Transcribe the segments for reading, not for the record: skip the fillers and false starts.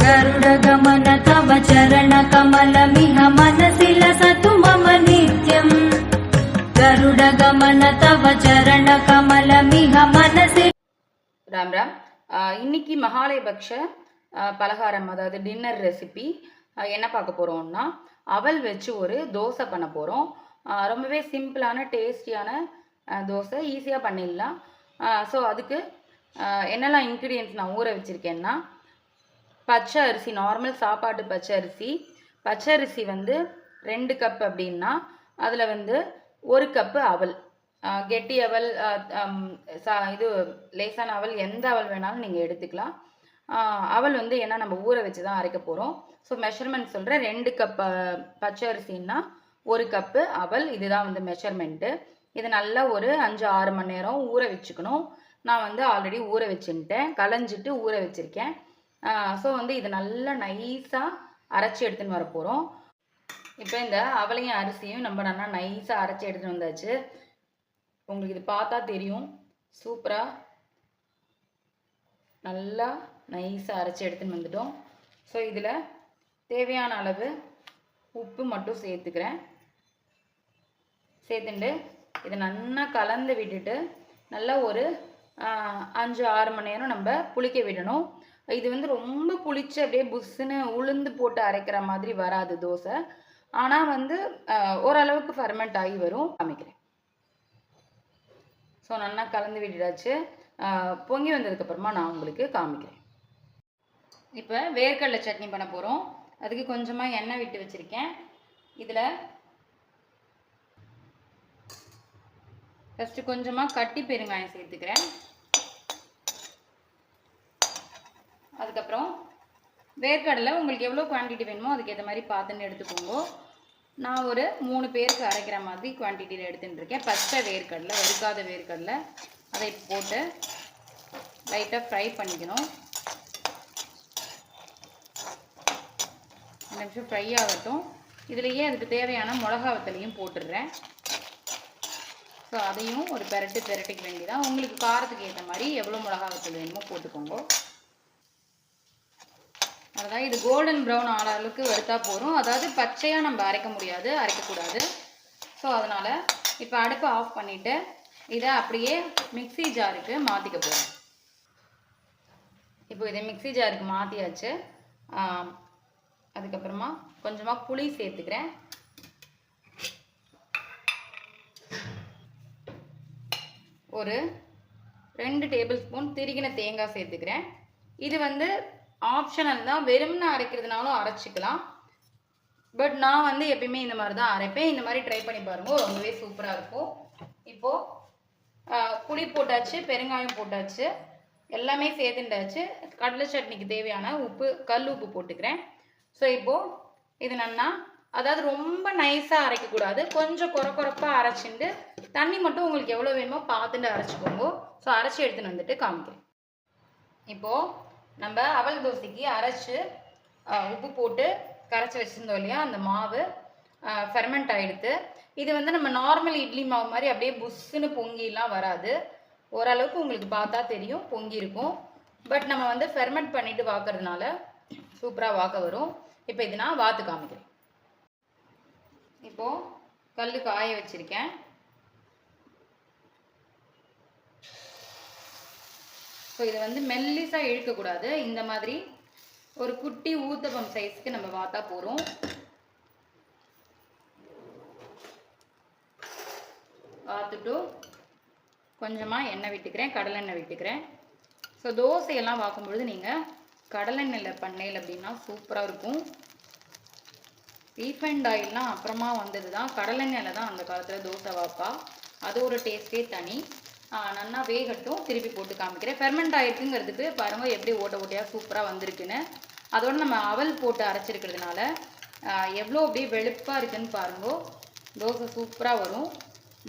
गरुडगमन तव चरणकमलमिह मनसि लसतु मम नित्यम् गरुडगमन तव चरणकमलमिह मनसि राम राम இன்னைக்கு மகாலயபக்ஷ பலகாரம் அதாவது டின்னர் ரெசிபி என்ன பார்க்க போகிறோம்னா அவல் வச்சு ஒரு தோசை பண்ண போகிறோம். ரொம்பவே சிம்பிளான டேஸ்டியான தோசை, ஈஸியாக பண்ணிடலாம். ஸோ அதுக்கு என்னெல்லாம் இன்க்ரீடியன்ட்ஸ் நான் ஊற வச்சுருக்கேன்னா, பச்சை அரிசி, நார்மல் சாப்பாட்டு பச்சை அரிசி வந்து 2 கப் அப்படின்னா அதில் வந்து 1 கப்பு அவல், கெட்டி அவல், இது லேசான அவல், எந்த அவல் வேணாலும் நீங்கள் எடுத்துக்கலாம். அவல் வந்து ஏன்னா நம்ம ஊற வச்சு தான் அரைக்க போகிறோம். ஸோ மெஷர்மெண்ட் சொல்கிறேன். 2 கப் பச்சை அரிசின்னா 1 கப்பு அவல், இதுதான் வந்து மெஷர்மெண்ட்டு. இது நல்லா ஒரு 5-6 மணி நேரம் ஊற வச்சுக்கணும். நான் வந்து ஆல்ரெடி ஊற வச்சுட்டேன், களைஞ்சிட்டு ஊற வச்சுருக்கேன். ஸோ வந்து இது நல்லா நைஸாக அரைச்சி எடுத்துன்னு வர போகிறோம். இப்போ இந்த அவளையும் அரிசியும் நம்ம நல்லா நைஸாக அரைச்சி எடுத்துகிட்டு வந்தாச்சு. உங்களுக்கு இது பார்த்தா தெரியும், சூப்பராக நல்லா நைஸாக அரைச்சி எடுத்துன்னு வந்துட்டோம். ஸோ இதில் தேவையான அளவு உப்பு மட்டும் சேர்த்துட்டு இதை நல்லா கலந்து விட்டுட்டு நல்லா ஒரு 5-6 மணி நேரம் நம்ம புளிக்க விடணும். இது வந்து ரொம்ப புளிச்சு அப்படியே புஷ்ஷுன்னு உளுந்து போட்டு அரைக்கிற மாதிரி வராது தோசை, ஆனால் வந்து ஓரளவுக்கு ஃபர்மெண்ட் ஆகி வரும். காமிக்கிறேன். ஸோ நல்லா கலந்து விட்டுடாச்சு. பொங்கி வந்ததுக்கப்புறமா நான் உங்களுக்கு காமிக்கிறேன். இப்போ வேர்க்கடலை சட்னி பண்ண போகிறோம். அதுக்கு கொஞ்சமாக எண்ணெய் விட்டு வச்சுருக்கேன். இதில் ஃபஸ்ட்டு கொஞ்சமாக கட்டி பெருங்காயம் சேர்த்துக்கிறேன். அதுக்கப்புறம் வேர்க்கடலை உங்களுக்கு எவ்வளோ குவான்டிட்டி வேணுமோ அதுக்கேற்ற மாதிரி பார்த்துன்னு எடுத்துக்கோங்க. நான் ஒரு 3 பேருக்கு அரைக்கிற மாதிரி குவான்டிட்டியில் எடுத்துகிட்டு இருக்கேன். பச்சை வேர்க்கடலை, வறுக்காத வேர்க்கடலை, அதை போட்டு லைட்டாக ஃப்ரை பண்ணிக்கணும். 2 நிமிஷம் ஃப்ரை ஆகட்டும். இதுலேயே அதுக்கு தேவையான மிளகா வத்தலையும் போட்டுடுறேன். ஸோ அதையும் ஒரு பெரட்டிக்க வேண்டியதான். உங்களுக்கு காரத்துக்கு ஏற்ற மாதிரி எவ்வளோ மிளகா வத்தல் வேணுமோ போட்டுக்கோங்க. அதான் இது கோல்டன் ப்ரௌன் ஆன அளவுக்கு வறுத்தா போகிறோம். அதாவது பச்சையாக நம்ம அரைக்கக்கூடாது. ஸோ அதனால் இப்போ அடுப்பை ஆஃப் பண்ணிவிட்டு இதை அப்படியே மிக்ஸி ஜாருக்கு மாற்றிக்க போகிறோம். இப்போ இதை மிக்ஸி ஜாருக்கு மாற்றியாச்சு. அதுக்கப்புறமா கொஞ்சமாக புளி சேர்த்துக்கிறேன். ஒரு 2 டேபிள் ஸ்பூன் திருகின தேங்காய் சேர்த்துக்கிறேன். இது வந்து ஆப்ஷனல் தான், வெறும்னு அரைக்கிறதுனாலும் அரைச்சிக்கலாம். பட் நான் வந்து எப்பயுமே இந்த மாதிரி தான் அரைப்பேன். இந்த மாதிரி ட்ரை பண்ணி பாருங்க, ரொம்பவே சூப்பராக இருக்கும். இப்போது புளி போட்டாச்சு, பெருங்காயம் போட்டாச்சு, எல்லாமே சேர்த்துட்டாச்சு. கடலை சட்னிக்கு தேவையான உப்பு, கல் உப்பு போட்டுக்கிறேன். ஸோ இப்போது இது நல்லா, அதாவது ரொம்ப நைஸாக அரைக்கக்கூடாது, கொஞ்சம் கொரப்பாக அரைச்சிட்டு தண்ணி மட்டும் உங்களுக்கு எவ்வளோ வேணுமோ பார்த்துட்டு அரைச்சிக்கோங்க. ஸோ அரைச்சி எடுத்துன்னு வந்துட்டு காமிக்கிறேன். இப்போது நம்ம அவல் தோசைக்கு அரைச்சி உப்பு போட்டு கரைச்சி வச்சுருந்தோம் இல்லையா, அந்த மாவு ஃபெர்மெண்ட் ஆகிடுது. இது வந்து நம்ம நார்மல் இட்லி மாவு மாதிரி அப்படியே புஷ்ஷுன்னு பொங்கிலாம் வராது. ஓரளவுக்கு உங்களுக்கு பார்த்தா தெரியும் பொங்கி இருக்கும். பட் நம்ம வந்து ஃபெர்மெண்ட் பண்ணிவிட்டு வாக்குறதுனால சூப்பராக வாக்க வரும். இப்போ இது நான் வாத்து காமிக்கிறேன். இப்போது கல் காய வச்சுருக்கேன். ஸோ இதை வந்து மெல்லிசாக இழுக்கக்கூடாது. இந்த மாதிரி ஒரு குட்டி ஊத்தப்பம் சைஸ்க்கு நம்ம வாத்தா போகிறோம். வாத்துட்டு கொஞ்சமாக எண்ணெய் விட்டுக்கிறேன், கடலெண்ணெய் விட்டுக்கிறேன். ஸோ தோசையெல்லாம் வாக்கும்பொழுது நீங்கள் கடலெண்ணெயில் பண்ணையில் அப்படின்னா சூப்பராக இருக்கும். ரீஃபைண்ட் ஆயில்லாம் அப்புறமா வந்தது தான், கடலெண்ணெயில் தான் அந்த காலத்தில் தோசை வாப்பா. அது ஒரு டேஸ்ட்டே தனி. நல்லா வேகட்டும், திருப்பி போட்டு காமிக்கிறேன். ஃபெர்மெண்ட் ஆகிருக்குங்கிறதுக்கு பாருங்கள் எப்படி ஓட்டையாக சூப்பராக வந்திருக்குன்னு. அதோடு நம்ம அவல் போட்டு அரைச்சிருக்கிறதுனால எவ்வளோ அப்படியே வெளுப்பாக இருக்குன்னு பாருங்க. தோசை சூப்பராக வரும்.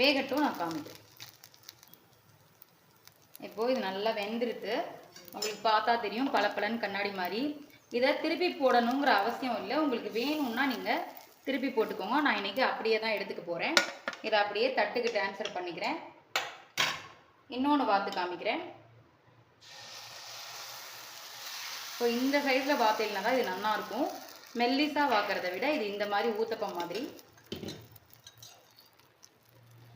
வேகட்டும், நான் காமிக்கிறேன். இப்போது இது நல்லா வெந்துருது, உங்களுக்கு பார்த்தா தெரியும் பளபளன்னு கண்ணாடி மாதிரி. இதை திருப்பி போடணுங்கிற அவசியம் இல்லை, உங்களுக்கு வேணும்னா நீங்கள் திருப்பி போட்டுக்கோங்க. நான் இன்றைக்கி அப்படியே தான் எடுத்துக்க போகிறேன். இதை அப்படியே தட்டுக்கு ட்ரான்ஸ்ஃபர் பண்ணிக்கிறேன். இன்னொன்று வாத்து காமிக்கிறேன். ஸோ இந்த சைஸில் பார்த்தீங்கன்னா தான் இது நல்லாயிருக்கும். மெல்லிஸாக வாக்கிறத விட இது இந்த மாதிரி ஊத்தப்பம் மாதிரி.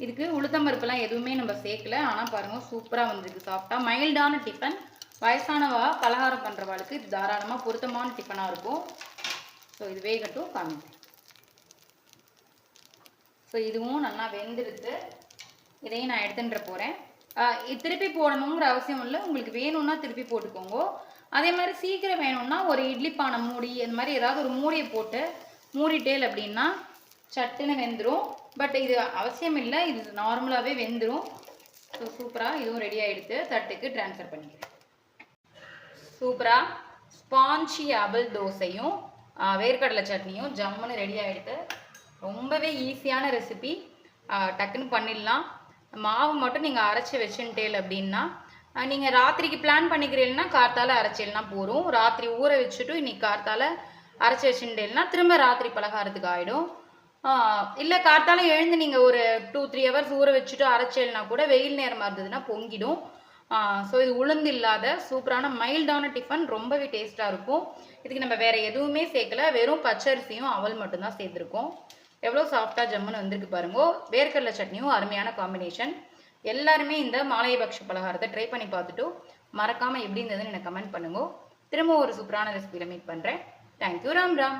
இதுக்கு உளுத்தம்பருப்புலாம் எதுவுமே நம்ம சேர்க்கல. ஆனால் பாருங்கள் சூப்பராக வந்துருக்கு. சாஃப்டாக மைல்டான டிஃபன். வயசானவா பலகாரம் பண்ணுறவாளுக்கு இது தாராளமாக பொருத்தமான டிஃபனாக இருக்கும். ஸோ இது வேகட்டும் காமிக்கிறேன். ஸோ இதுவும் நல்லா வெந்துடுத்து. இதையும் நான் எடுத்துன்ற போகிறேன். திருப்பி போடணுங்கிற அவசியம் இல்லை. உங்களுக்கு வேணும்னா திருப்பி போட்டுக்கோங்க. அதே மாதிரி சீக்கிரம் வேணும்னா ஒரு இட்லி பானை மூடி இந்த மாதிரி ஏதாவது ஒரு மூடியை போட்டு மூடிட்டேல் அப்படின்னா சட்டுன்னு வெந்துடும். பட் இது அவசியம் இல்லை. இது நார்மலாகவே வெந்துடும். ஸோ சூப்பராக இதுவும் ரெடி ஆகிடுத்து. தட்டுக்கு ட்ரான்ஸ்ஃபர் பண்ணிக்கிறேன். சூப்பராக ஸ்பாஞ்சி அவல் தோசையும் வேர்க்கடலை சட்னியும் ஜம்முன்னு ரெடி ஆகிடுது. ரொம்பவே ஈஸியான ரெசிபி. டக்குன்னு பண்ணிடலாம். மாவு மட்டும் நீங்கள் அரைச்சி வச்சுட்டேல் அப்படின்னா நீங்கள் ராத்திரிக்கு பிளான் பண்ணிக்கிறீங்கன்னா கார்த்தால அரைச்சிடனா போகும். ராத்திரி ஊற வச்சுட்டு இன்னைக்கு கார்த்தால அரைச்சி வச்சுட்டேன்னா திரும்ப ராத்திரி பலகாரத்துக்கு ஆகிடும். இல்லை கார்த்தால எழுந்து நீங்கள் ஒரு 2-3 ஹவர்ஸ் ஊற வச்சுட்டு அரைச்சேல்னா கூட வெயில் நேரமாக இருந்ததுன்னா பொங்கிடும். ஸோ இது உளுந்து இல்லாத சூப்பரான மைல்டான டிஃபன். ரொம்பவே டேஸ்ட்டாக இருக்கும். இதுக்கு நம்ம வேறு எதுவுமே சேர்க்கல. வெறும் பச்சரிசியும் அவல் மட்டும்தான் சேர்த்துருக்கோம். எவ்வளோ சாஃப்டாக ஜம்முன்னு வந்திருக்கு பாருங்கோ. வேர்க்கடலை சட்னியும் அருமையான காம்பினேஷன். எல்லாருமே இந்த மாலையபக்ஷ பலகாரத்தை ட்ரை பண்ணி பார்த்துட்டு மறக்காமல் எப்படி இருந்ததுன்னு எனக்கு கமெண்ட் பண்ணுங்க. திரும்ப ஒரு சூப்பரான ரெசிபியில் மீட் பண்ணுறேன். தேங்க்யூ. ராம் ராம்.